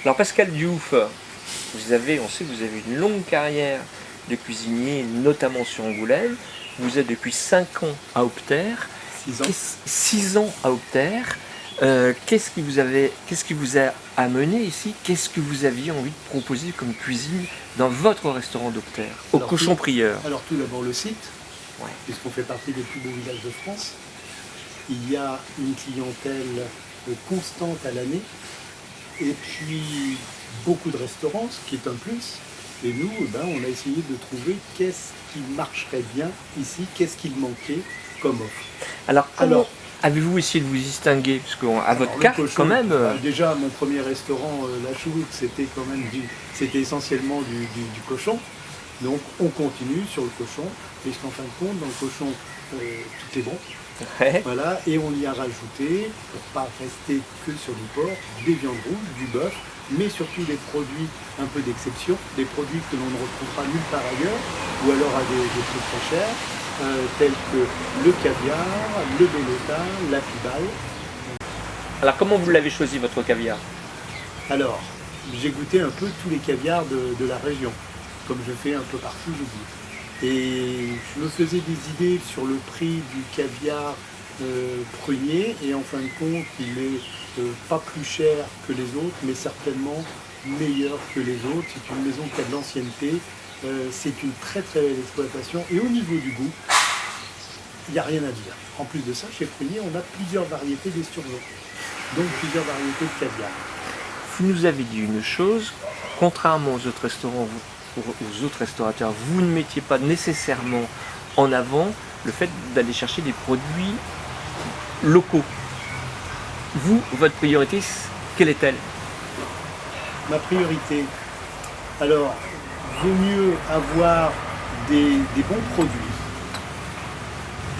Alors Pascal Diouf, on sait que vous avez une longue carrière de cuisinier, notamment sur Angoulême. Vous êtes depuis 5 ans à Opter. 6 ans. 6 ans à Opter. Qu'est-ce qui vous a amené ici? Qu'est-ce que vous aviez envie de proposer comme cuisine dans votre restaurant d'Opter, au Cochon Prieur? Alors tout d'abord le site, Ouais. puisqu'on fait partie des plus beaux villages de France. Il y a une clientèle constante à l'année, et puis beaucoup de restaurants, ce qui est un plus. Et nous, on a essayé de trouver qu'est-ce qui marcherait bien ici, qu'est-ce qu'il manquait comme offre. Alors, avez-vous essayé de vous distinguer? Parce qu'à votre carte, cochon, quand même... déjà, mon premier restaurant, La Chouloute, c'était quand même c'était essentiellement du cochon. Donc, on continue sur le cochon, puisqu'en fin de compte, dans le cochon, tout est bon. Ouais. Voilà, et on y a rajouté, pour pas rester que sur du porc, des viandes rouges, du bœuf, mais surtout des produits un peu d'exception, des produits que l'on ne retrouvera nulle part ailleurs, ou alors à des prix très chers, tels que le caviar, le bellota, la pibale. Alors, comment vous l'avez choisi, votre caviar? Alors, j'ai goûté un peu tous les caviars de la région, comme je fais un peu partout, je goûte. Et je me faisais des idées sur le prix du caviar prunier, et en fin de compte, il est pas plus cher que les autres, mais certainement meilleur que les autres. C'est une maison qui a de l'ancienneté, c'est une très très belle exploitation, et au niveau du goût, il n'y a rien à dire. En plus de ça, chez Prunier, on a plusieurs variétés d'esturgeons, donc plusieurs variétés de caviar. Vous nous avez dit une chose, contrairement aux autres restaurants, aux autres restaurateurs, vous ne mettiez pas nécessairement en avant le fait d'aller chercher des produits locaux. Vous, votre priorité, quelle est-elle? Ma priorité, alors, vaut mieux avoir des bons produits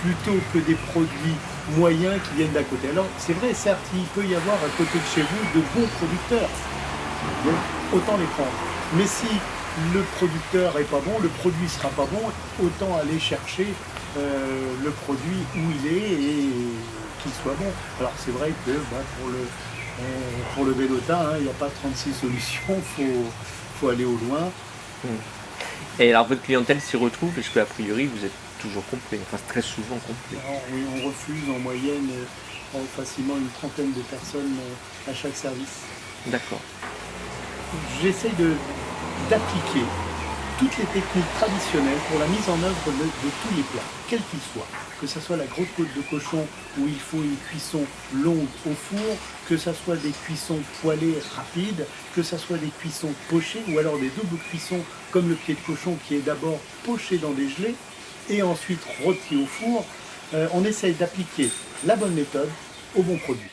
plutôt que des produits moyens qui viennent d'à côté. Alors, c'est vrai, certes, il peut y avoir à côté de chez vous de bons producteurs, donc autant les prendre. Mais si le producteur n'est pas bon, le produit ne sera pas bon, autant aller chercher le produit où il est et qu'il soit bon. Alors c'est vrai que pour le bellota, il n'y a pas 36 solutions, faut aller au loin. Et alors votre clientèle s'y retrouve, parce qu'a priori vous êtes toujours complet, enfin très souvent complet. Alors, oui, on refuse en moyenne facilement une trentaine de personnes à chaque service. D'accord. J'essaye d'appliquer toutes les techniques traditionnelles pour la mise en œuvre de tous les plats, quels qu'ils soient. Que ce soit la grosse côte de cochon où il faut une cuisson longue au four, que ce soit des cuissons poêlées rapides, que ce soit des cuissons pochées ou alors des doubles cuissons comme le pied de cochon qui est d'abord poché dans des gelées et ensuite rôti au four. On essaye d'appliquer la bonne méthode au bon produit.